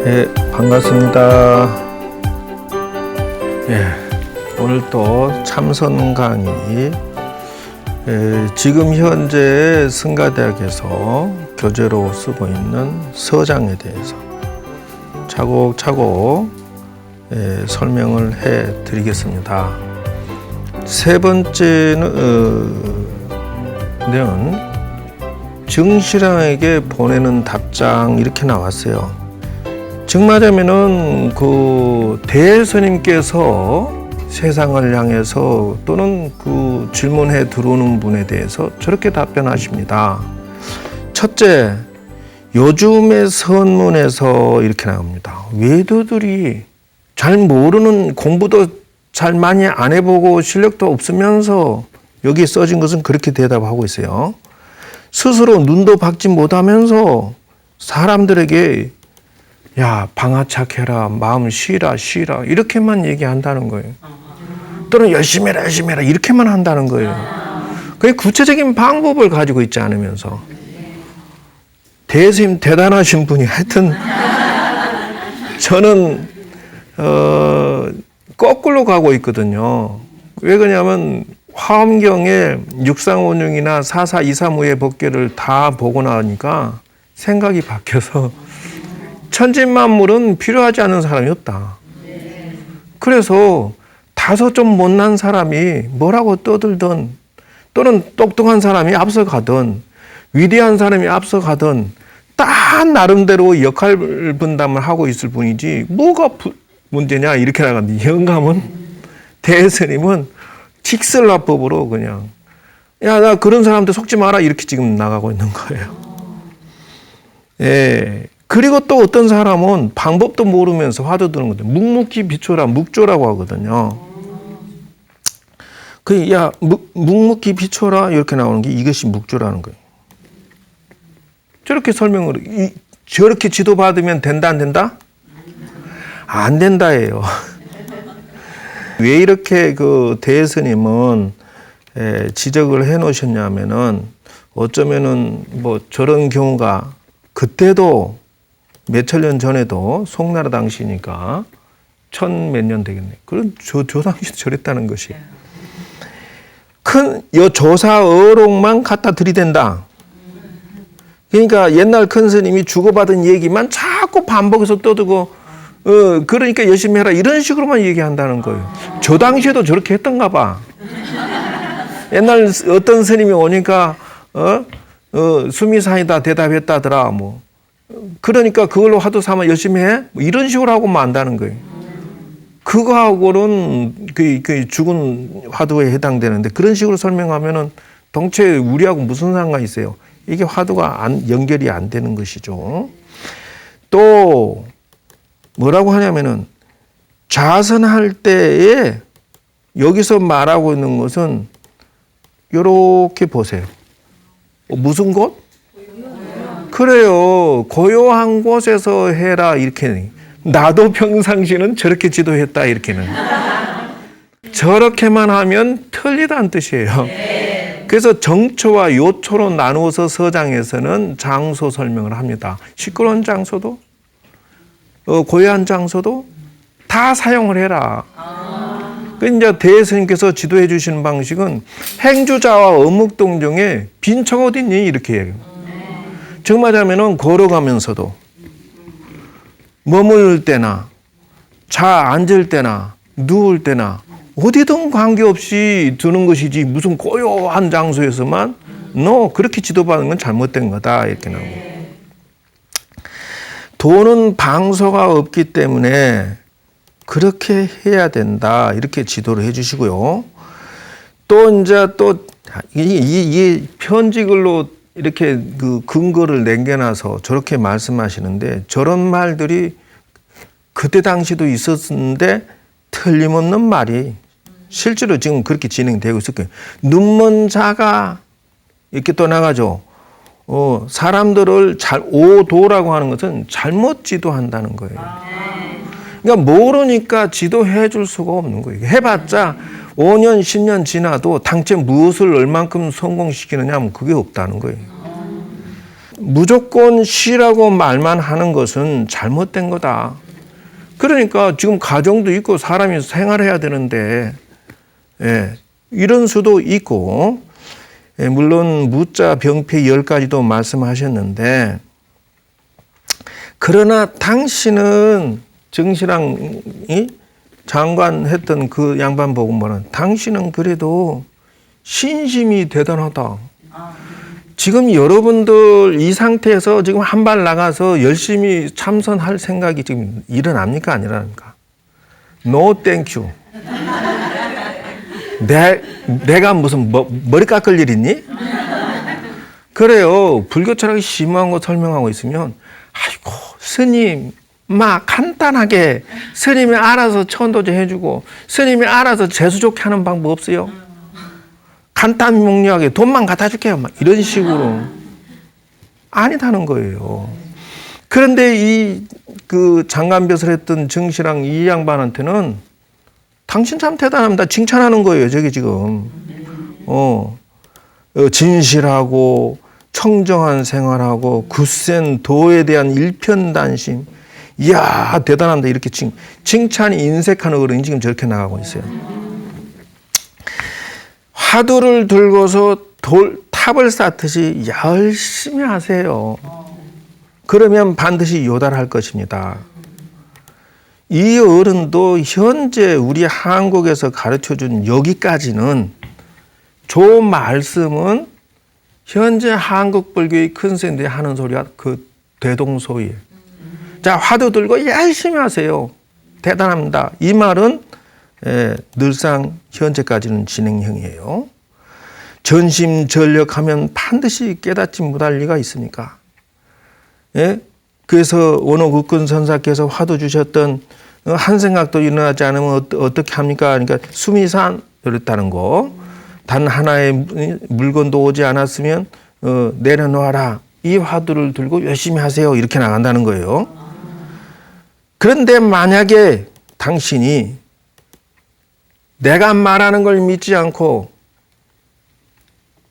네, 반갑습니다. 오늘 또 참선 강의, 지금 현재 승가대학에서 교재로 쓰고 있는 서장에 대해서 차곡차곡 설명을 해 드리겠습니다. 세 번째는 증신왕에게 보내는 답장 이렇게 나왔어요. 즉 말하면은 그 대스님께서 세상을 향해서 또는 그 질문해 들어오는 분에 대해서 저렇게 답변하십니다. 첫째, 요즘의 선문에서 이렇게 나옵니다. 외도들이 잘 모르는, 공부도 잘 많이 안 해보고 실력도 없으면서 여기에 써진 것은 그렇게 대답하고 있어요. 스스로 눈도 박지 못하면서 사람들에게 야, 방아착해라, 마음 쉬라 이렇게만 얘기한다는 거예요. 또는 열심히 해라 이렇게만 한다는 거예요. 그게 구체적인 방법을 가지고 있지 않으면서. 대스님 대단하신 분이 하여튼 저는 거꾸로 가고 있거든요. 왜 그러냐면 화엄경에 육상원흉이나 사사이사무의 법계를 다 보고 나니까 생각이 바뀌어서 천진만물은 필요하지 않은 사람이 없다. 그래서 다소 좀 못난 사람이 뭐라고 떠들든 또는 똑똑한 사람이 앞서가든 위대한 사람이 앞서가든 딱 나름대로 역할 분담을 하고 있을 뿐이지 뭐가 문제냐 이렇게 나가는데, 영감은 대스님은 직설라법으로 그냥 야, 나 그런 사람한테 속지 마라 이렇게 지금 나가고 있는 거예요. 그리고 또 어떤 사람은 방법도 모르면서 화두 드는 거죠. 묵묵히 비춰라, 묵조라고 하거든요. 야, 묵묵히 비춰라 이렇게 나오는 게 이것이 묵조라는 거예요. 저렇게 설명을, 저렇게 지도받으면 된다 안 된다? 안 된다예요. 왜 이렇게 그 대스님은 지적을 해 놓으셨냐면은, 어쩌면은 뭐 저런 경우가 그때도 몇천 년 전에도 송나라 당시니까 천 몇 년 되겠네. 그런 저 당시도 저랬다는 것이. 큰 조사 어록만 갖다 들이댄다. 그러니까 옛날 큰 스님이 주고받은 얘기만 자꾸 반복해서 떠들고, 그러니까 열심히 해라 이런 식으로만 얘기한다는 거예요. 저 당시에도 저렇게 했던가 봐. 옛날 어떤 스님이 오니까 수미사이다 대답했다더라 뭐. 그러니까 그걸로 화두 삼아 열심히 해? 뭐 이런 식으로 하고만 안다는 거예요. 그거하고는 그 죽은 화두에 해당되는데, 그런 식으로 설명하면은 동체 우리하고 무슨 상관이 있어요? 이게 화두가 연결이 안 되는 것이죠. 또 뭐라고 하냐면은 자선할 때에 여기서 말하고 있는 것은 요렇게 보세요. 무슨 곳? 그래요. 고요한 곳에서 해라 이렇게. 나도 평상시는 저렇게 지도했다 이렇게는. 저렇게만 하면 틀리다는 뜻이에요. 그래서 정초와 요초로 나누어서 서장에서는 장소 설명을 합니다. 시끄러운 장소도 고요한 장소도 다 사용을 해라. 이제 대스님께서 지도해 주시는 방식은 행주자와 어묵동정에 빈처가 어딨니 이렇게 얘기해요. 정말 하면은 걸어가면서도, 머물 때나 앉을 때나 누울 때나 어디든 관계없이 두는 것이지, 무슨 고요한 장소에서만 그렇게 지도받는 건 잘못된 거다 이렇게 나오고. 도는 방소가 없기 때문에 그렇게 해야 된다 이렇게 지도를 해주시고요. 또 이제 이 편지글로 이렇게 그 근거를 남겨놔서 저렇게 말씀하시는데, 저런 말들이 그때 당시도 있었는데 틀림없는 말이 실제로 지금 그렇게 진행되고 있을 거예요. 눈먼 자가 이렇게 또 나가죠. 사람들을 오도라고 하는 것은 잘못 지도한다는 거예요. 그러니까 모르니까 지도해 줄 수가 없는 거예요. 해봤자 5년, 10년 지나도 당최 무엇을 얼만큼 성공시키느냐 하면 그게 없다는 거예요. 무조건 쉬라고 말만 하는 것은 잘못된 거다. 그러니까 지금 가정도 있고 사람이 생활해야 되는데, 예, 이런 수도 있고, 예, 물론 무자 병폐 10가지도 말씀하셨는데, 그러나 당신은 정신왕이 장관했던 그 양반 보고 뭐는 당신은 그래도 신심이 대단하다. 지금 여러분들 이 상태에서 지금 한 발 나가서 열심히 참선할 생각이 지금 일어납니까? 안 일어납니까? No, thank you. 내가 무슨 머리 깎을 일 있니? 그래요. 불교 철학이 심한 거 설명하고 있으면, 아이고, 스님, 간단하게 스님이 알아서 천도제 해주고, 스님이 알아서 재수 좋게 하는 방법 없어요? 간단 명료하게 돈만 갖다 줄게요. 이런 식으로. 아니다는 거예요. 그런데 그 장관벼슬 했던 정신왕 이 양반한테는 당신 참 대단합니다. 칭찬하는 거예요. 저게 지금. 진실하고 청정한 생활하고 굳센 도에 대한 일편단심. 이야, 대단합니다. 이렇게 칭찬이 인색하는 어른이 지금 저렇게 나가고 있어요. 화두를 들고서 탑을 쌓듯이 열심히 하세요. 그러면 반드시 요달할 것입니다. 이 어른도 현재 우리 한국에서 가르쳐준 여기까지는 저 말씀은 현재 한국 불교의 큰 스님들이 하는 소리가 그 대동소이에요. 자, 화두 들고 열심히 하세요. 대단합니다. 이 말은 늘상 현재까지는 진행형이에요. 전심전력하면 반드시 깨닫지 못할 리가 있습니까? 예? 그래서 원호국근선사께서 화두 주셨던 한 생각도 일어나지 않으면 어떻게 합니까? 그러니까 수미산 이랬다는 거. 단 하나의 물건도 오지 않았으면 내려놓아라. 이 화두를 들고 열심히 하세요. 이렇게 나간다는 거예요. 그런데 만약에 당신이 내가 말하는 걸 믿지 않고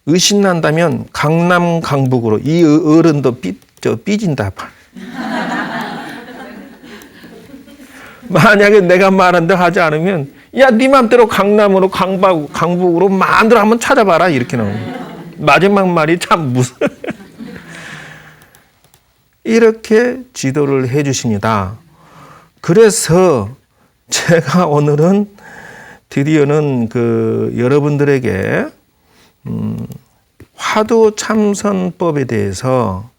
의심난다면 강남 강북으로 이 어른도 삐진다. 만약에 내가 말한 대로 하지 않으면 야, 네 맘대로 강남으로 강북으로 마음대로 한번 찾아봐라. 이렇게 나옵니다. 마지막 말이 참 무서워. 이렇게 지도를 해 주십니다. 그래서 제가 오늘은 드디어는 여러분들에게 화두 참선법에 대해서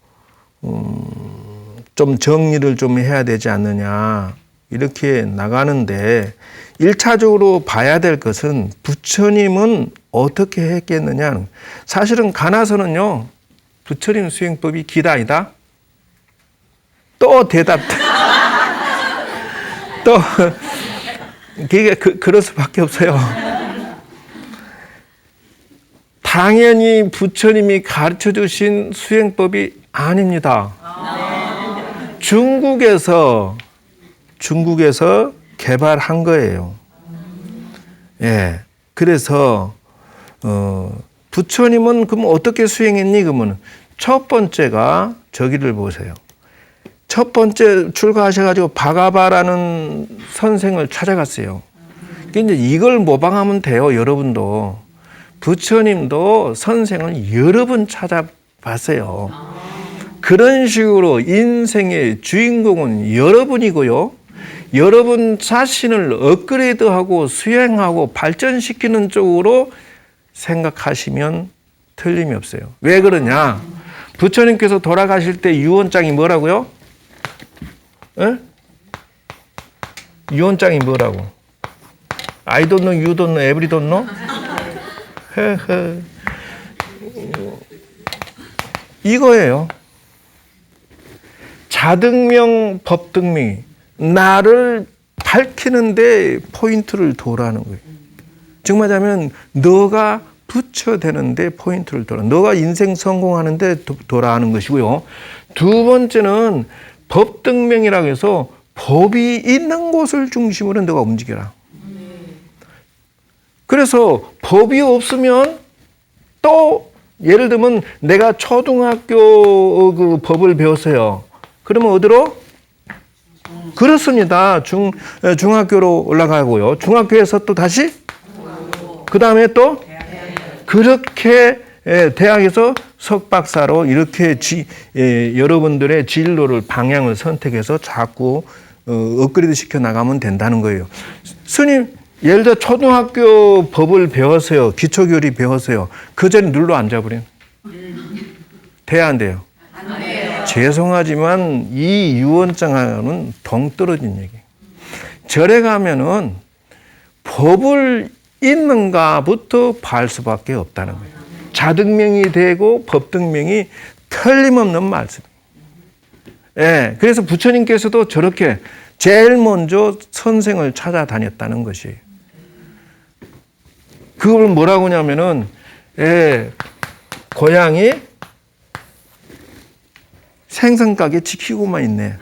좀 정리를 좀 해야 되지 않느냐 이렇게 나가는데 1차적으로 봐야 될 것은 부처님은 어떻게 했겠느냐. 사실은 가나서는요 부처님 수행법이 기다이다. 또 대답. 또 그게 그럴 수밖에 없어요. 당연히 부처님이 가르쳐 주신 수행법이 아닙니다. 중국에서 개발한 거예요. 예. 그래서 부처님은 그럼 어떻게 수행했니? 그러면 첫 번째가 저기를 보세요. 첫 번째 출가하셔가지고 바가바라는 선생을 찾아갔어요. 이제 이걸 모방하면 돼요, 여러분도. 부처님도 선생을 여러 번 찾아봤어요. 그런 식으로 인생의 주인공은 여러분이고요. 여러분 자신을 업그레이드하고 수행하고 발전시키는 쪽으로 생각하시면 틀림이 없어요. 왜 그러냐? 부처님께서 돌아가실 때 유언장이 뭐라고요? 에? 유언장이 뭐라고? I don't know, you don't know, every don't know? 이거예요. 자등명, 법등명이 나를 밝히는데 포인트를 도라는 거예요. 즉 말하자면 너가 부처되는데 포인트를 도라. 너가 인생 성공하는데 도라는 것이고요. 두 번째는 법등명이라고 해서 법이 있는 곳을 중심으로 너가 움직여라. 그래서 법이 없으면 또 예를 들면 내가 초등학교 그 법을 배웠어요. 그러면 어디로? 그렇습니다. 중학교로 올라가고요. 중학교에서 또 다시? 그 다음에 또? 그렇게 대학에서 석박사로 이렇게 여러분들의 진로를, 방향을 선택해서 자꾸 업그레이드 시켜 나가면 된다는 거예요. 스님, 예를 들어 초등학교 법을 배웠어요. 기초교리 배웠어요. 그 자리 눌러 앉아버려요. 돼야 안 돼요? 안 돼요. 죄송하지만 이 유언장하고는 동떨어진 얘기예요. 절에 가면은 법을 있는가부터 볼 수밖에 없다는 거예요. 자등명이 되고 법등명이 틀림없는 말씀이에요. 예, 그래서 부처님께서도 저렇게 제일 먼저 선생을 찾아다녔다는 것이에요. 그걸 뭐라고 하냐면은, 고양이 생선가게 지키고만 있네.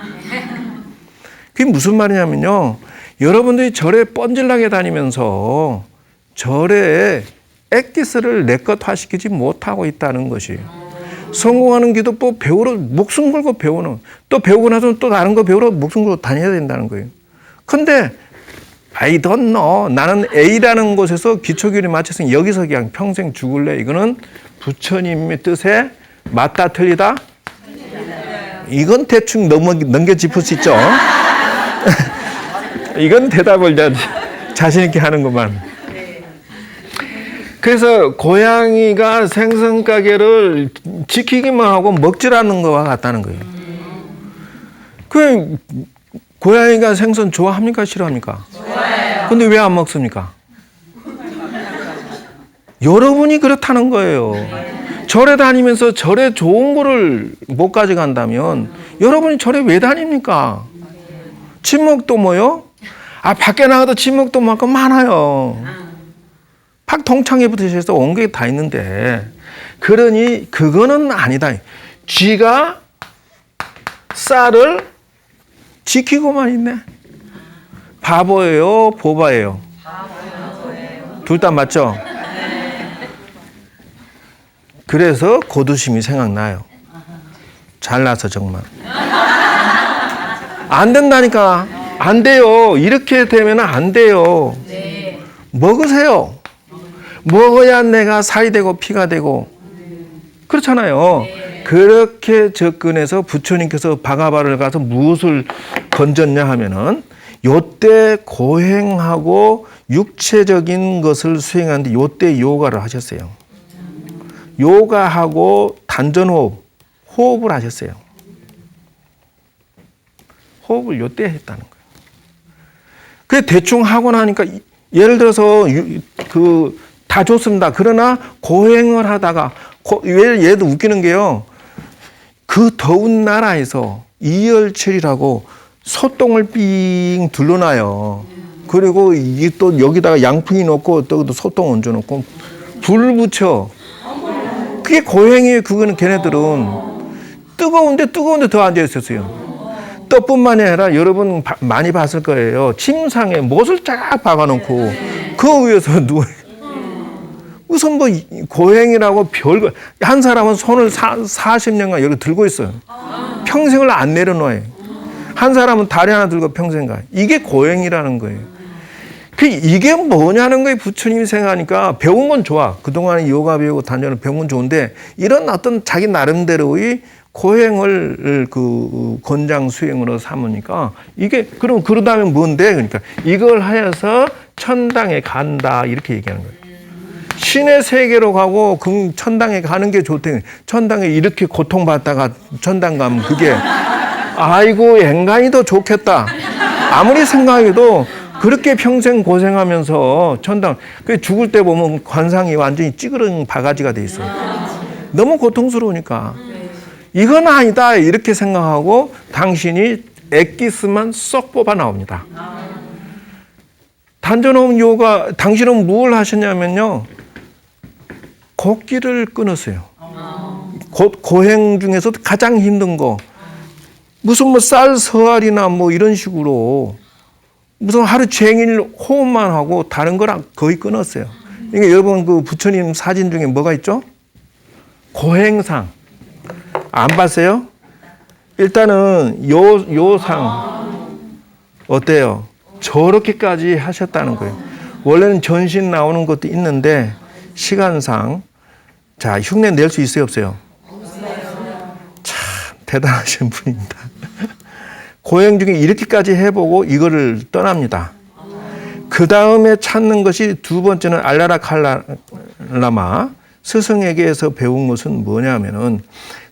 그게 무슨 말이냐면요. 여러분들이 절에 뻔질나게 다니면서 절에 액기스를 내 것화시키지 못하고 있다는 것이에요. 성공하는 기도법 배우러 목숨 걸고 배우는, 또 배우고 나서 또 다른 거 배우러 목숨 걸고 다녀야 된다는 거예요. 근데 I don't know. 나는 A라는 곳에서 기초교리 마쳤으니 여기서 그냥 평생 죽을래. 이거는 부처님의 뜻에 맞다 틀리다? 이건 대충 넘겨 짚을 수 있죠. 이건 대답을 자신 있게 하는 것만. 그래서 고양이가 생선가게를 지키기만 하고 먹질 않는 것과 같다는 거예요. 그 고양이가 생선 좋아합니까? 싫어합니까? 좋아해요. 근데 왜 안 먹습니까? 여러분이 그렇다는 거예요. 절에 다니면서 절에 좋은 거를 못 가져간다면 여러분이 절에 왜 다닙니까? 친목도 뭐요? 밖에 나가도 친목도 많아요. 박동창에 붙으셔서 온 게 다 있는데, 그러니 그거는 아니다. 쥐가 쌀을 지키고만 있네. 바보예요, 보바예요? 둘 다 맞죠? 그래서 고두심이 생각나요. 잘나서 정말. 안 된다니까. 안 돼요. 이렇게 되면 안 돼요. 먹으세요. 먹어야 내가 살이 되고 피가 되고. 그렇잖아요. 그렇게 접근해서 부처님께서 바가바를 가서 무엇을 건졌냐 하면은, 요때 고행하고 육체적인 것을 수행하는데 요때 요가를 하셨어요. 요가하고 단전호흡, 호흡을 하셨어요. 호흡을 요때 했다는 거예요. 그래 대충 하고 나니까, 예를 들어서 다 좋습니다. 그러나 고행을 하다가, 얘도 웃기는 게요. 그 더운 나라에서 이열철이라고 소똥을 삥 둘러놔요. 그리고 이게 또 여기다가 양풍이 놓고 또 소똥 얹어 놓고 불 붙여. 그게 고행이에요. 그거는 걔네들은 뜨거운데 더 앉아 있었어요. 떡뿐만이 아니라 여러분 많이 봤을 거예요. 침상에 못을 쫙 박아놓고 그 위에서 누워요. 우선 뭐 고행이라고 별거, 한 사람은 손을 40년간 여기 들고 있어요. 평생을 안 내려놔요. 한 사람은 다리 하나 들고 평생 가요. 이게 고행이라는 거예요. 이게 뭐냐는 거예요. 부처님이 생각하니까 배운 건 좋아. 그동안 요가 배우고 단전을 배운 건 좋은데, 이런 어떤 자기 나름대로의 고행을 권장 수행으로 삼으니까, 이게 그럼 그러다면 뭔데? 그러니까 이걸 하여서 천당에 간다, 이렇게 얘기하는 거예요. 신의 세계로 가고 천당에 가는 게 좋대. 천당에 이렇게 고통받다가 천당 가면 그게 아이고 엔간이 더 좋겠다. 아무리 생각해도 그렇게 평생 고생하면서 천당, 죽을 때 보면 관상이 완전히 찌그러진 바가지가 돼 있어요. 너무 고통스러우니까. 이건 아니다 이렇게 생각하고 당신이 액기스만 쏙 뽑아 나옵니다. 단전호흡 요가, 당신은 뭘 하셨냐면요, 걷기를 끊었어요. 고행 중에서도 가장 힘든 거, 무슨 뭐 쌀 서알이나 뭐 이런 식으로 무슨 하루 종일 호흡만 하고 다른 거랑 거의 끊었어요. 그러니까 여러분 그 부처님 사진 중에 뭐가 있죠? 고행상. 안 봤어요? 일단은 요 상 어때요? 저렇게까지 하셨다는 거예요. 원래는 전신 나오는 것도 있는데 시간상 자 흉내 낼 수 있어요 없어요? 참 대단하신 분입니다. 고행 중에 이렇게까지 해보고 이거를 떠납니다. 그 다음에 찾는 것이 두 번째는 알라라 칼라마 스승에게서 배운 것은 뭐냐면은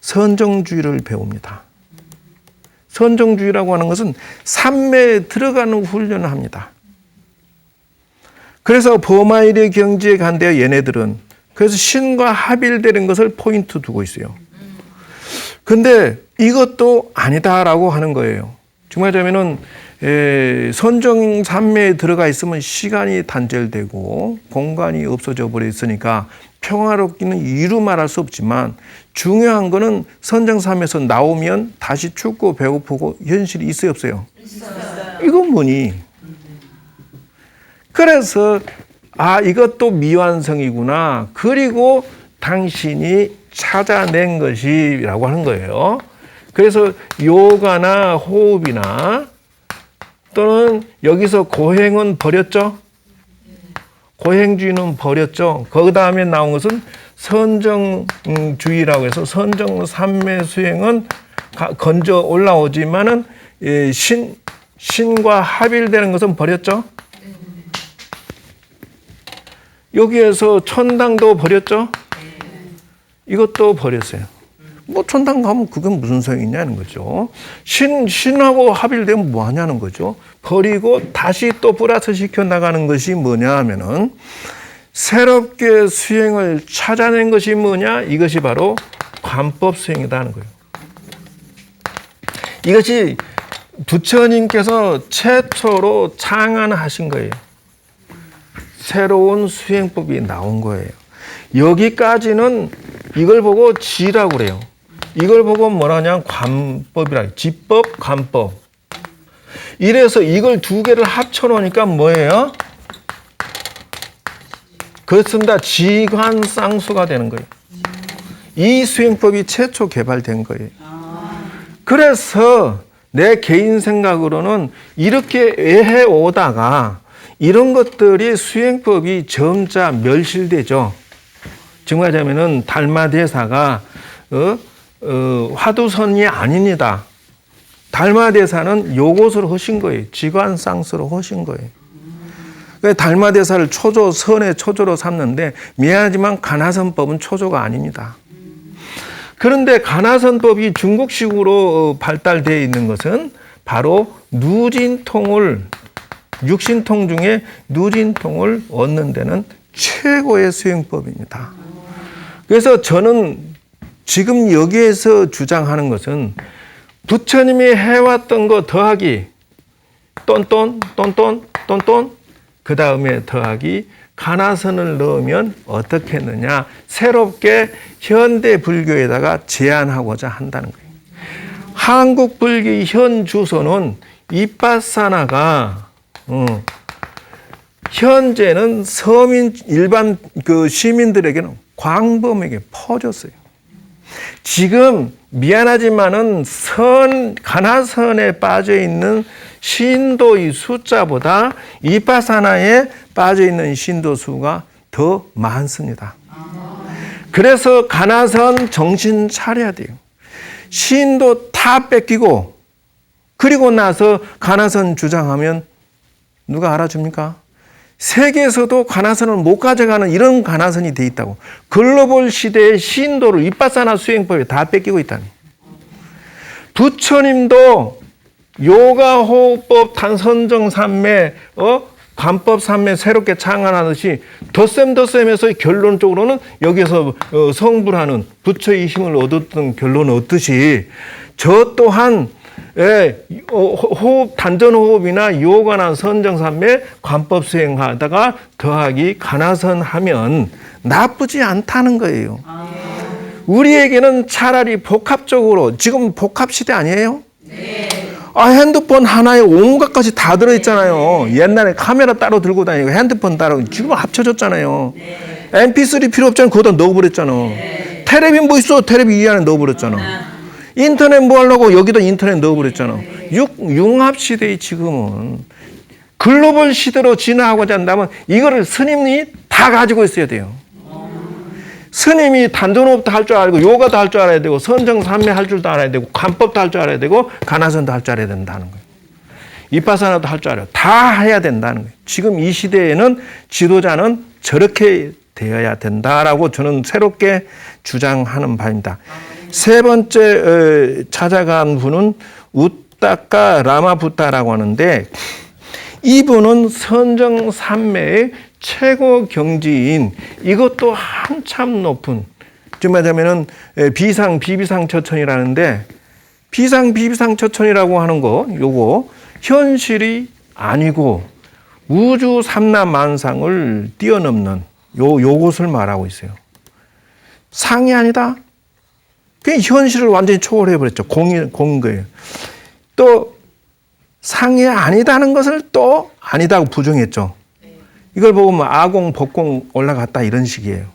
선정주의를 배웁니다. 선정주의라고 하는 것은 삼매에 들어가는 훈련을 합니다. 그래서 버마일의 경지에 간대요 얘네들은. 그래서 신과 합일되는 것을 포인트 두고 있어요. 근데 이것도 아니다라고 하는 거예요. 정말하자면은 선정 삼매에 들어가 있으면 시간이 단절되고 공간이 없어져 버려 있으니까 평화롭기는 이루 말할 수 없지만 중요한 거는 선정 삼매에서 나오면 다시 춥고 배고프고 현실이 있어요 없어요? 있어요. 이건 뭐니? 그래서 이것도 미완성이구나. 그리고 당신이 찾아낸 것이라고 하는 거예요. 그래서 요가나 호흡이나 또는 여기서 고행은 버렸죠? 고행주의는 버렸죠? 그 다음에 나온 것은 선정주의라고 해서 선정 삼매 수행은 건져 올라오지만은 신과 합일되는 것은 버렸죠? 여기에서 천당도 버렸죠? 이것도 버렸어요. 뭐 천당 가면 그게 무슨 소용이 있냐는 거죠. 신하고 합일되면 뭐 하냐는 거죠. 버리고 다시 또 플러스 시켜 나가는 것이 뭐냐 하면은 새롭게 수행을 찾아낸 것이 뭐냐? 이것이 바로 관법 수행이다 하는 거예요. 이것이 부처님께서 최초로 창안하신 거예요. 새로운 수행법이 나온 거예요. 여기까지는 이걸 보고 지라고 그래요. 이걸 보고 뭐라냐? 관법이라. 지법, 관법. 이래서 이걸 두 개를 합쳐놓으니까 뭐예요? 그렇습니다. 지관쌍수가 되는 거예요. 이 수행법이 최초 개발된 거예요. 그래서 내 개인 생각으로는 이렇게 해오다가 이런 것들이 수행법이 점차 멸실되죠. 정말하자면은 달마대사가 화두선이 아닙니다. 달마대사는 요것으로 하신 거예요. 지관쌍수로 하신 거예요. 달마대사를 초조, 선의 초조로 삼는데 미안하지만 가나선법은 초조가 아닙니다. 그런데 가나선법이 중국식으로 발달되어 있는 것은 바로 누진통을 육신통 중에 누진통을 얻는 데는 최고의 수행법입니다. 그래서 저는 지금 여기에서 주장하는 것은 부처님이 해왔던 거 더하기 똔똔 그 다음에 더하기 가나선을 넣으면 어떻게 했느냐 새롭게 현대 불교에다가 제안하고자 한다는 거예요. 한국 불교의 현 주소는 이빠사나가 현재는 서민 일반 그 시민들에게는 광범위하게 퍼졌어요. 지금 미안하지만은 가나선에 빠져 있는 신도의 숫자보다 이빠사나에 빠져 있는 신도 수가 더 많습니다. 그래서 가나선 정신 차려야 돼요. 신도 다 뺏기고 그리고 나서 가나선 주장하면 누가 알아줍니까? 세계에서도 가나선을 못 가져가는 이런 가나선이 돼 있다고. 글로벌 시대의 신도를 이빠사나 수행법에 다 뺏기고 있다니. 부처님도 요가 호흡법 단선정 삼매 관법 삼매 새롭게 창안하듯이 덧셈에서 결론적으로는 여기서 성불하는 부처의 힘을 얻었던 결론을 얻듯이 저 또한 호흡, 단전호흡이나 요가나 선정삼매 관법 수행하다가 더하기 가나선 하면 나쁘지 않다는 거예요. 우리에게는 차라리 복합적으로 지금 복합 시대 아니에요? 네. 핸드폰 하나에 온갖 것이 다 들어있잖아요. 옛날에 카메라 따로 들고 다니고 핸드폰 따로 지금 합쳐졌잖아요. 네. MP3 필요 없잖아요. 그거다 넣어버렸잖아요. 네. 텔레비 뭐 있어? 텔레비 이 안에 넣어버렸잖아. 인터넷 뭐 하려고 여기도 인터넷 넣어버렸잖아. 융합 시대의 지금은 글로벌 시대로 진화하고자 한다면 이거를 스님이 다 가지고 있어야 돼요. 스님이 단전호흡도 할 줄 알고 요가도 할 줄 알아야 되고 선정산매 할 줄도 알아야 되고 관법도 할 줄 알아야 되고 가나선도 할 줄 알아야 된다는 거예요. 이파사나도 할 줄 알아요. 다 해야 된다는 거예요. 지금 이 시대에는 지도자는 저렇게 되어야 된다라고 저는 새롭게 주장하는 바입니다. 세 번째 찾아간 분은 우따까 라마부타라고 하는데 이분은 선정산매의 최고 경지인 이것도 한참 높은 좀 말하자면은 비상 비비상 처천이라는데 비상 비비상 처천이라고 하는 거 요거 현실이 아니고 우주 삼라만상을 뛰어넘는 요것을 말하고 있어요. 상이 아니다. 그게 현실을 완전히 초월해 버렸죠. 공인 거예요. 또 상이 아니다는 것을 또 아니다고 부정했죠. 이걸 보고 뭐 아공, 법공 올라갔다 이런 식이에요.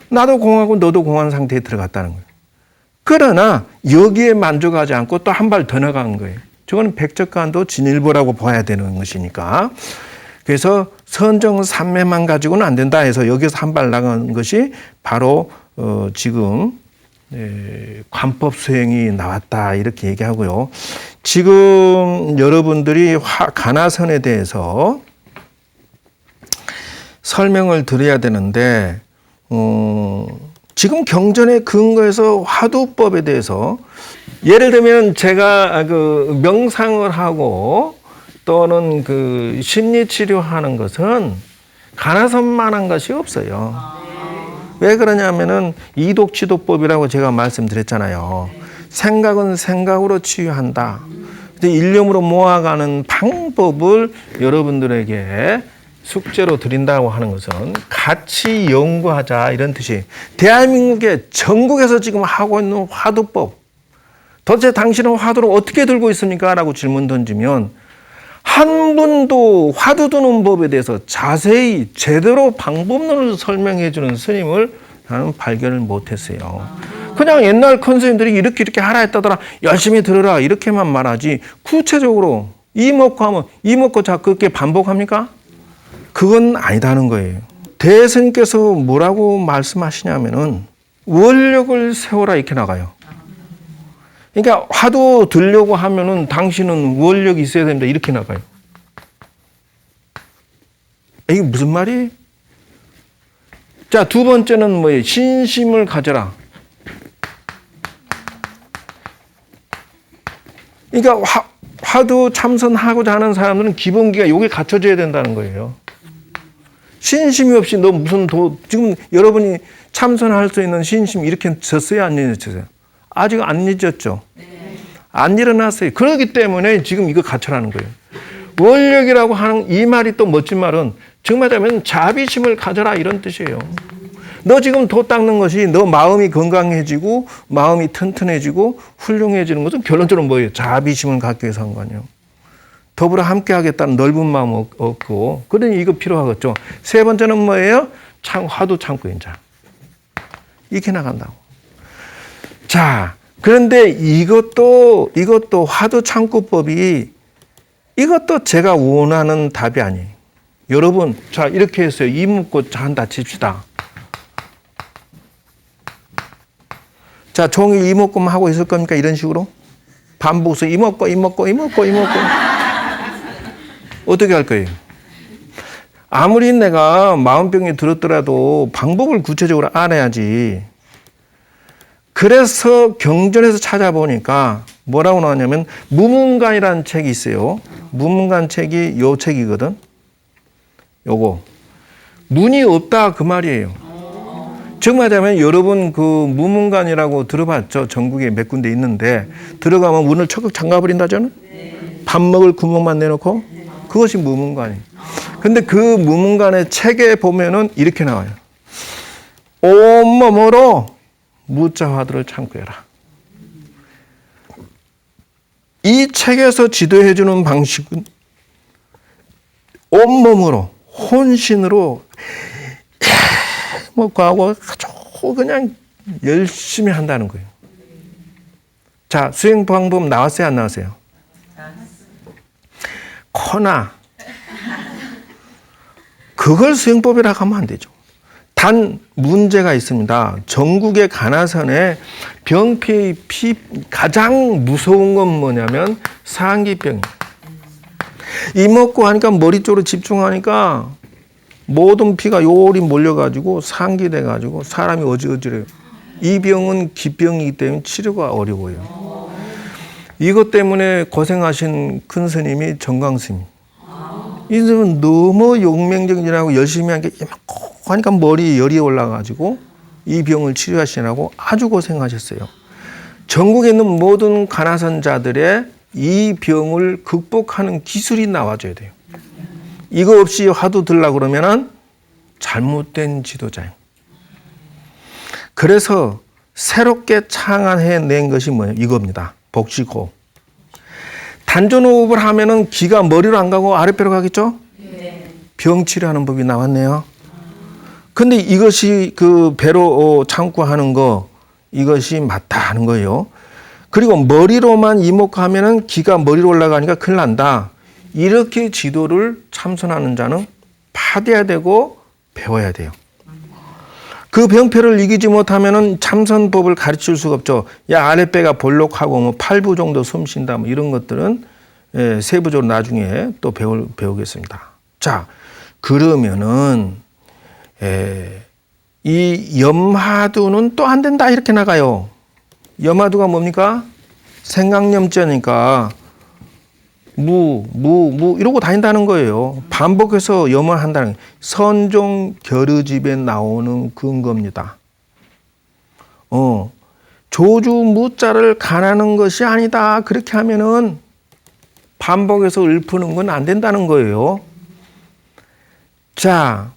나도 공하고 너도 공한 상태에 들어갔다는 거예요. 그러나 여기에 만족하지 않고 또 한 발 더 나간 거예요. 저거는 백적간도 진일보라고 봐야 되는 것이니까. 그래서 선정산매만 가지고는 안 된다 해서 여기서 한 발 나간 것이 바로 지금 관법 수행이 나왔다 이렇게 얘기하고요. 지금 여러분들이 가나선에 대해서 설명을 드려야 되는데 지금 경전의 근거에서 화두법에 대해서 예를 들면 제가 그 명상을 하고 또는 그 심리 치료하는 것은 가나선만한 것이 없어요. 왜 그러냐면은 이독치도법이라고 제가 말씀드렸잖아요. 생각은 생각으로 치유한다. 일념으로 모아가는 방법을 여러분들에게 숙제로 드린다고 하는 것은 같이 연구하자 이런 뜻이에요. 대한민국의 전국에서 지금 하고 있는 화두법 도대체 당신은 화두를 어떻게 들고 있습니까? 라고 질문 던지면 한 분도 화두 드는 법에 대해서 자세히 제대로 방법론을 설명해 주는 스님을 나는 발견을 못했어요. 그냥 옛날 큰 스님들이 이렇게 하라 했다더라 열심히 들으라 이렇게만 말하지 구체적으로 이 먹고 하면 이 먹고 자 그렇게 반복합니까? 그건 아니다는 거예요. 대스님께서 뭐라고 말씀하시냐면은 원력을 세워라 이렇게 나가요. 그러니까 화두 들려고 하면은 당신은 원력이 있어야 됩니다. 이렇게 나가요. 이게 무슨 말이에요? 자, 두 번째는 뭐예요? 신심을 가져라. 그러니까 화두 참선하고자 하는 사람들은 기본기가 여기 갖춰져야 된다는 거예요. 신심이 없이 너 무슨 지금 여러분이 참선할 수 있는 신심 이렇게 졌어요? 안 잊었어요? 아직 안 잊었죠? 안 일어났어요. 그렇기 때문에 지금 이거 갖춰라는 거예요. 원력이라고 하는 이 말이 또 멋진 말은 정말하면 자비심을 가져라 이런 뜻이에요. 너 지금 도 닦는 것이 너 마음이 건강해지고 마음이 튼튼해지고 훌륭해지는 것은 결론적으로 뭐예요? 자비심을 갖기 위해서 한 거 아니에요. 더불어 함께 하겠다는 넓은 마음 없고 그러니 이거 필요하겠죠. 세 번째는 뭐예요? 화두 참고 인자. 이렇게 나간다고. 자, 그런데 이것도 화두 참고법이 이것도 제가 원하는 답이 아니에요. 여러분, 자, 이렇게 했어요. 이 묶고 자, 한다 칩시다. 자, 종일 이 묶고만 하고 있을 겁니까? 이런 식으로? 반복해서 이 묶고. 어떻게 할 거예요? 아무리 내가 마음병이 들었더라도 방법을 구체적으로 알아야지. 그래서 경전에서 찾아보니까 뭐라고 나왔냐면 무문관이라는 책이 있어요. 무문관 책이 요 책이거든. 요거. 문이 없다 그 말이에요. 즉 말하자면 여러분 그 무문관이라고 들어봤죠? 전국에 몇 군데 있는데 들어가면 문을 척척 잠가버린다잖아요. 밥 먹을 구멍만 내놓고 그것이 무문관이에요. 근데 그 무문관의 책에 보면은 이렇게 나와요. 온몸으로 무자화두를 참고 해라. 이 책에서 지도해 주는 방식은 온몸으로 혼신으로 먹고 하고 아주 그냥 열심히 한다는 거예요. 자, 수행 방법 나왔어요, 안 나왔어요? 코나 그걸 수행법이라고 하면 안 되죠. 단 문제가 있습니다. 전국의 가나선에 병피의 가장 무서운 건 뭐냐면 상기병이에요. 이 먹고 하니까 머리 쪽으로 집중하니까 모든 피가 요리 몰려가지고 상기돼가지고 사람이 어지러져요. 이 병은 기병이기 때문에 치료가 어려워요. 이것 때문에 고생하신 큰 스님이 정광스님. 이 사람은 너무 용맹정진하고 열심히 한 게 이만큼 하니까 머리에 열이 올라가지고 이 병을 치료하시느라고 아주 고생하셨어요. 전국에 있는 모든 가나선자들의 이 병을 극복하는 기술이 나와줘야 돼요. 이거 없이 화두 들려고 그러면은 잘못된 지도자예요. 그래서 새롭게 창안해낸 것이 뭐예요? 이겁니다. 복식호흡. 단전호흡을 하면은 기가 머리로 안 가고 아랫배로 가겠죠? 병 치료하는 법이 나왔네요. 근데 이것이 그 배로 참고 하는 거, 이것이 맞다 하는 거예요. 그리고 머리로만 이목하면은 기가 머리로 올라가니까 큰일 난다. 이렇게 지도를 참선하는 자는 파돼야 되고 배워야 돼요. 그 병폐를 이기지 못하면은 참선법을 가르칠 수가 없죠. 야, 아랫배가 볼록하고 뭐 8부 정도 숨 쉰다 뭐 이런 것들은 세부적으로 나중에 또 배우겠습니다. 자, 그러면은 이 염화두는 또 안 된다 이렇게 나가요. 염화두가 뭡니까? 생각염자니까 이러고 다닌다는 거예요. 반복해서 염화한다는 거예요. 선종 결의집에 나오는 근거입니다. 조주 무자를 가하는 것이 아니다. 그렇게 하면은 반복해서 읊는 건 안 된다는 거예요. 자,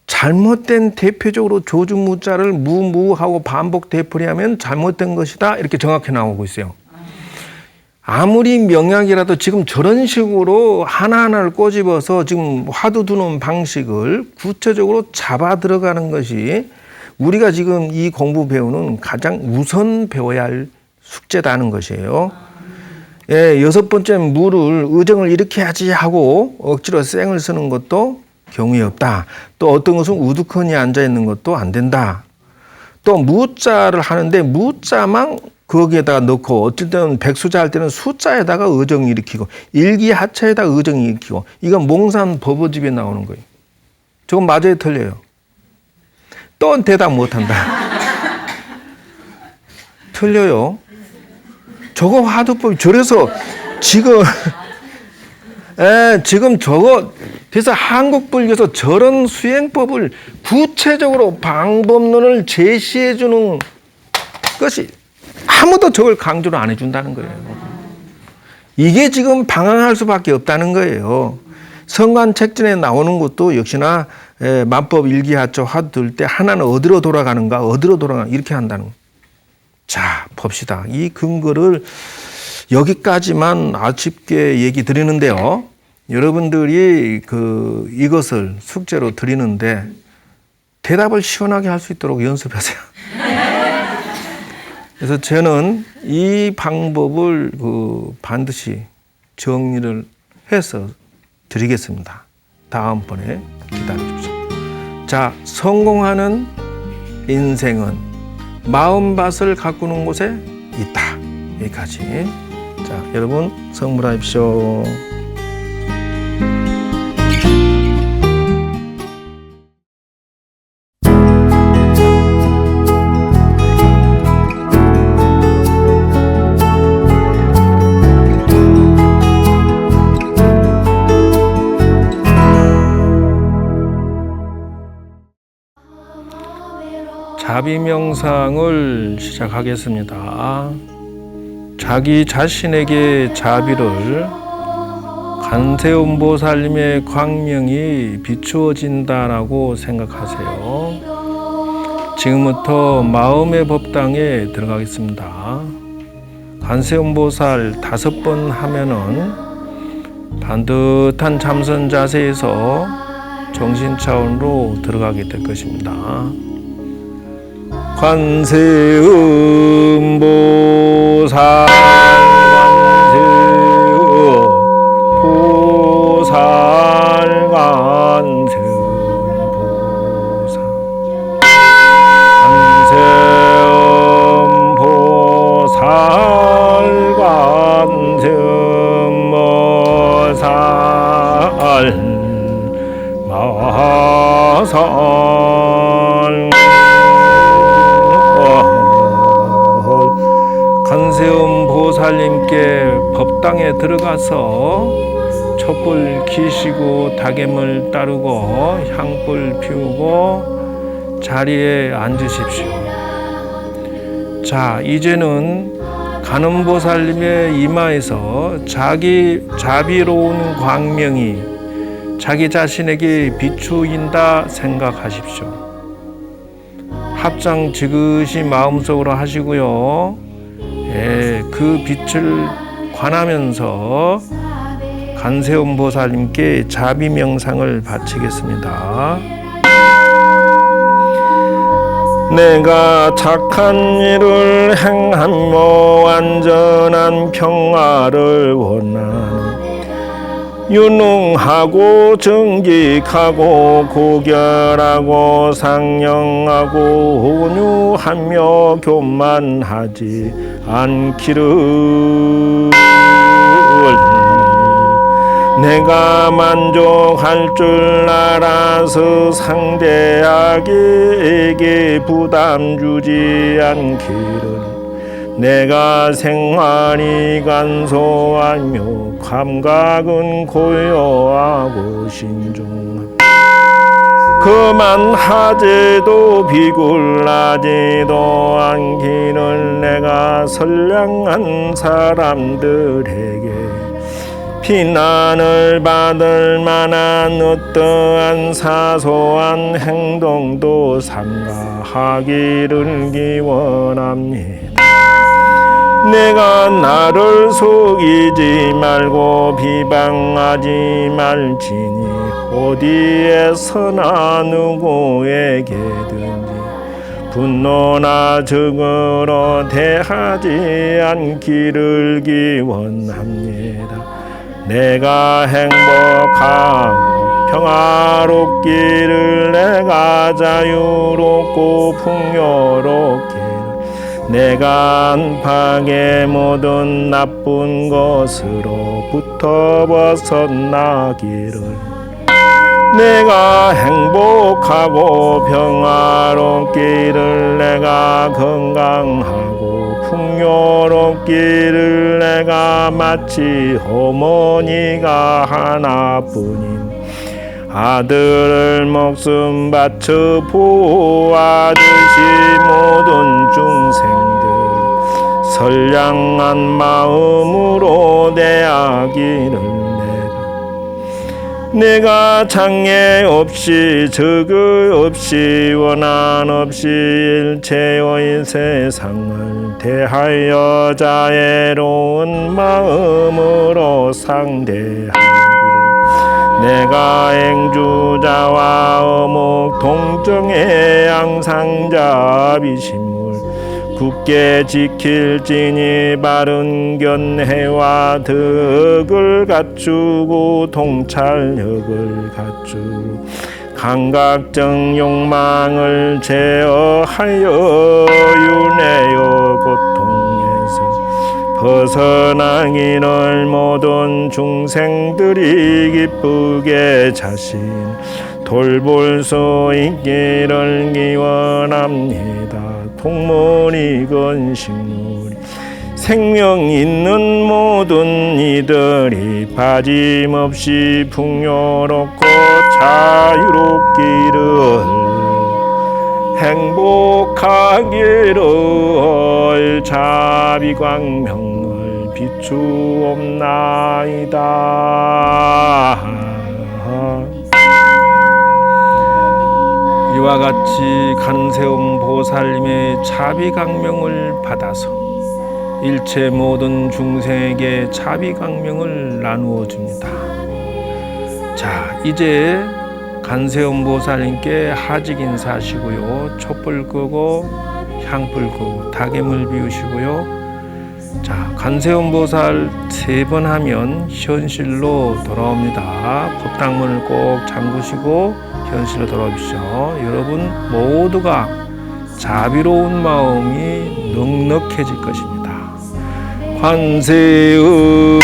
잘못된 대표적으로 조주 무자를 무하고 반복 되풀이하면 잘못된 것이다. 이렇게 정확히 나오고 있어요. 아무리 명약이라도 지금 저런 식으로 하나하나를 꼬집어서 지금 화두 두는 방식을 구체적으로 잡아 들어가는 것이 우리가 지금 이 공부 배우는 가장 우선 배워야 할 숙제다는 것이에요. 예, 6번째 무를 의정을 이렇게 하지 하고 억지로 쌩을 쓰는 것도 경우에 없다. 또 어떤 것은 우두커니 앉아 있는 것도 안 된다. 또 무자를 하는데 무자만 거기에다가 넣고 어쩔 때는 백수자 할 때는 숫자에다가 의정 일으키고 일기하차에다가 의정 일으키고 이건 몽산 법어집에 나오는 거예요. 저건 맞아요, 틀려요? 또 대답 못한다. 틀려요. 저거 화두법 저래서 지금 지금 저거 그래서 한국 불교에서 저런 수행법을 구체적으로 방법론을 제시해 주는 것이 아무도 저걸 강조를 안 해준다는 거예요. 이게 지금 방황할 수밖에 없다는 거예요. 성관책전에 나오는 것도 역시나 만법 일기하초 화두 들 때 하나는 어디로 돌아가는가 이렇게 한다는 거예요. 자, 봅시다. 이 근거를 여기까지만 아쉽게 얘기 드리는데요. 여러분들이 이것을 숙제로 드리는데 대답을 시원하게 할 수 있도록 연습하세요. 그래서 저는 이 방법을 반드시 정리를 해서 드리겠습니다. 다음번에 기다려 주십시오. 자, 성공하는 인생은 마음밭을 가꾸는 곳에 있다. 여기까지. 자, 여러분 성불하십시오. 자비명상을 시작하겠습니다. 자기 자신에게 자비를 관세음보살님의 광명이 비추어진다라고 생각하세요. 지금부터 마음의 법당에 들어가겠습니다. 관세음보살 5번 하면은 반듯한 참선 자세에서 정신 차원으로 들어가게 될 것입니다. 관세음보살 관세음 보살님께 법당에 들어가서 촛불 켜시고 다개물 따르고 향불 피우고 자리에 앉으십시오. 자, 이제는 관음보살님의 이마에서 자비로운 광명이 자기 자신에게 비추인다 생각하십시오. 합장 지그시 마음속으로 하시고요. 그 빛을 관하면서 관세음 보살님께 자비 명상을 바치겠습니다. 내가 착한 일을 행하며 완전한 평화를 원하는 유능하고 정직하고 고결하고 상냥하고 온유하며 교만하지 않기를 내가 만족할 줄 알아서 상대에게 부담 주지 않기를 내가 생활이 간소하며 감각은 고요하고 신중하며 그만하지도 비굴하지도 않기를 내가 선량한 사람들에게 비난을 받을 만한 어떠한 사소한 행동도 삼가하기를 기원합니다. 내가 나를 속이지 말고 비방하지 말지니 어디에서나 누구에게든지 분노나 적으로 대하지 않기를 기원합니다. 내가 행복하고 평화롭기를 내가 자유롭고 풍요롭기를 내가 안팎의 모든 나쁜 것으로부터 벗어나기를 내가 행복하고 평화롭기를 내가 건강하고 풍요롭기를 내가 마치 어머니가 하나뿐인 아들을 목숨 바쳐 보호하듯이 모든 중생들 선량한 마음으로 대하기를 내가 장애 없이 적을 없이 원한 없이 일체의 세상을 대하여 자애로운 마음으로 상대하기를 내가 행주자와 어묵 동정의 양상자비심을 굳게 지킬지니 바른 견해와 덕을 갖추고 통찰력을 갖추고 감각적 욕망을 제어하여 윤회의 고통에서 벗어나기를 모든 중생들이 기쁘게 자신 돌볼 수 있기를 기원합니다. 동물이건 식물이 생명 있는 모든 이들이 빠짐없이 풍요롭고 자유롭기를 행복하기를 자비광명을 비추옵나이다. 이와 같이 관세음 보살님의 자비강명을 받아서 일체 모든 중생에게 자비강명을 나누어 줍니다. 자, 이제 관세음 보살님께 하직 인사하시고요. 촛불 끄고 향불 끄고 타개물 비우시고요. 자, 관세음보살 3번 하면 현실로 돌아옵니다. 법당문을 꼭 잠그시고 현실로 돌아오십시오. 여러분 모두가 자비로운 마음이 넉넉해질 것입니다. 관세음보살,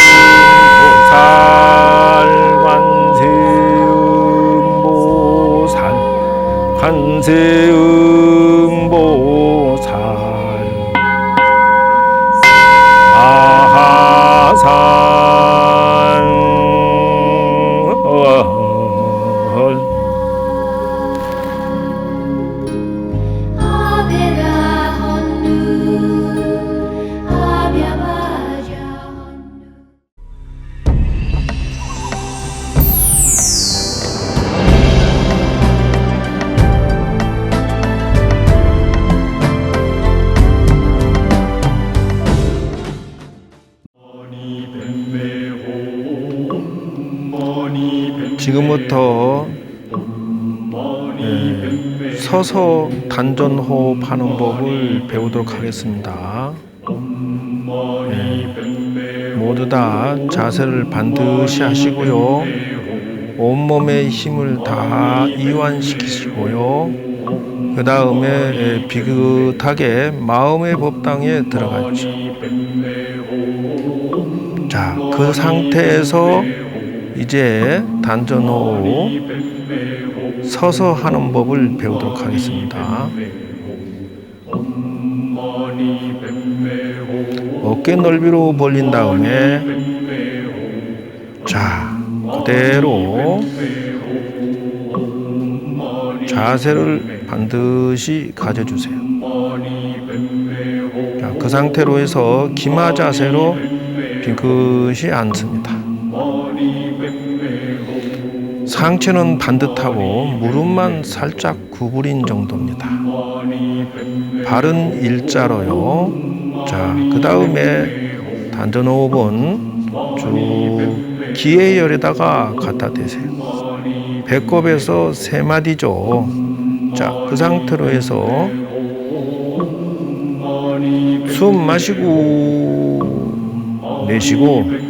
관세음보살, 관세음보살, 지금부터 서서 단전호흡 하는 법을 배우도록 하겠습니다. 모두 다 자세를 반드시 하시고요. 온몸의 힘을 다 이완시키시고요. 그 다음에 비긋하게 마음의 법당에 들어가죠. 자, 그 상태에서 이제 단전호흡 서서 하는 법을 배우도록 하겠습니다. 어깨 넓이로 벌린 다음에 자, 그대로 자세를 반드시 가져주세요. 자, 그 상태로 해서 기마 자세로 비긋이 앉습니다. 상체는 반듯하고 무릎만 살짝 구부린 정도입니다. 발은 일자로요. 자, 그 다음에 단전호흡은 쭉 기회열에다가 갖다 대세요. 배꼽에서 3마디죠. 자, 그 상태로 해서 숨 마시고 내쉬고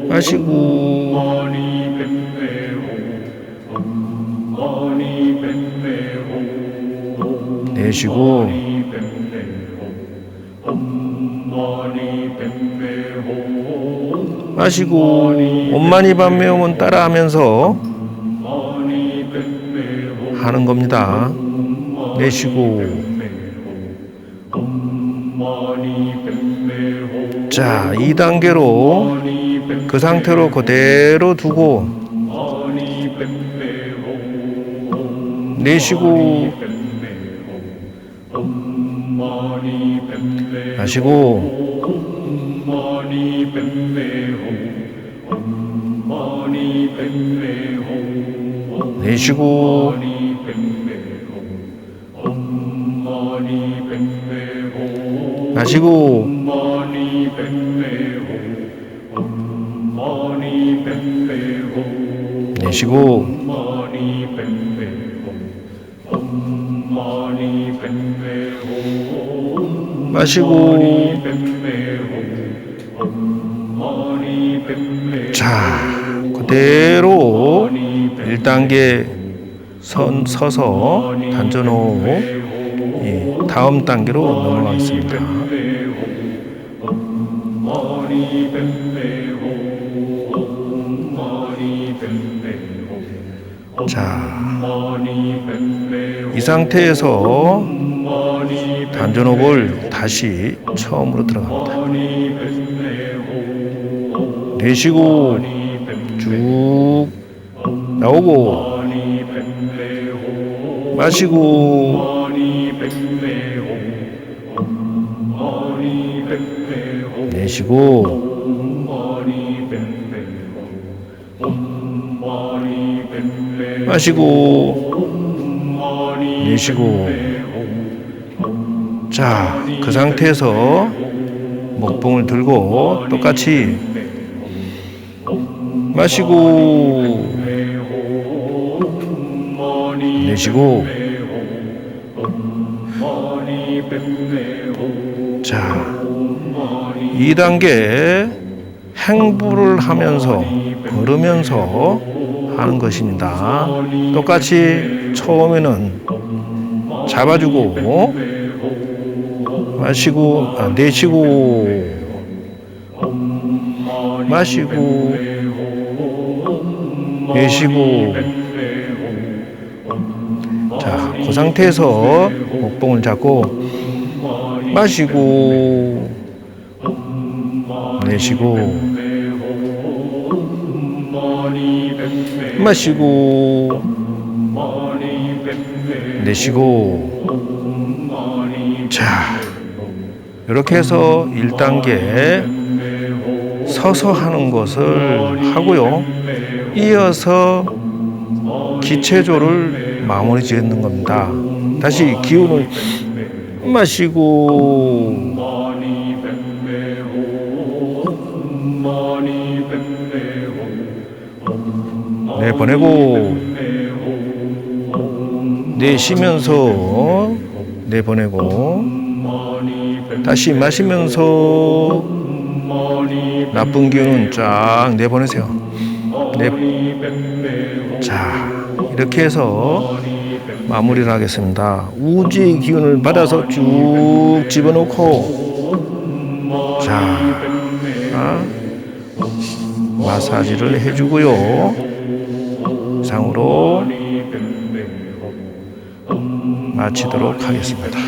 마시고 내쉬고 마시고 엄마니 밤매움은 따라하면서 하는 겁니다. 내쉬고 자, 2단계로 그 상태로 그대로 두고 내쉬고 마시고 내쉬고 마시고 내쉬고 마시고 자, 그대로 1단계 서서 단전호흡 다음 단계로 넘어가겠습니다. 자, 이 상태에서 단전호흡을 다시 처음으로 들어갑니다. 내쉬고 쭉 나오고 마시고 내쉬고 마시고 내쉬고 자, 그 상태에서 목봉을 들고 똑같이 마시고 내쉬고. 자, 2단계 행부를 하면서 걸으면서 하는 것입니다. 똑같이 처음에는 잡아주고 마시고 내쉬고 마시고 내쉬고. 자, 그 상태에서 목봉을 잡고 마시고 내쉬고 마시고 내쉬고. 자, 이렇게 해서 1단계 서서 하는 것을 하고요. 이어서 기체조를 마무리 짓는 겁니다. 다시 기운을 마시고 내보내고 내쉬면서 내보내고 다시 마시면서 나쁜 기운은 쫙 내보내세요. 자, 이렇게 해서 마무리를 하겠습니다. 우주의 기운을 받아서 쭉 집어넣고 자, 마사지를 해주고요. 이상으로 마치도록 하겠습니다.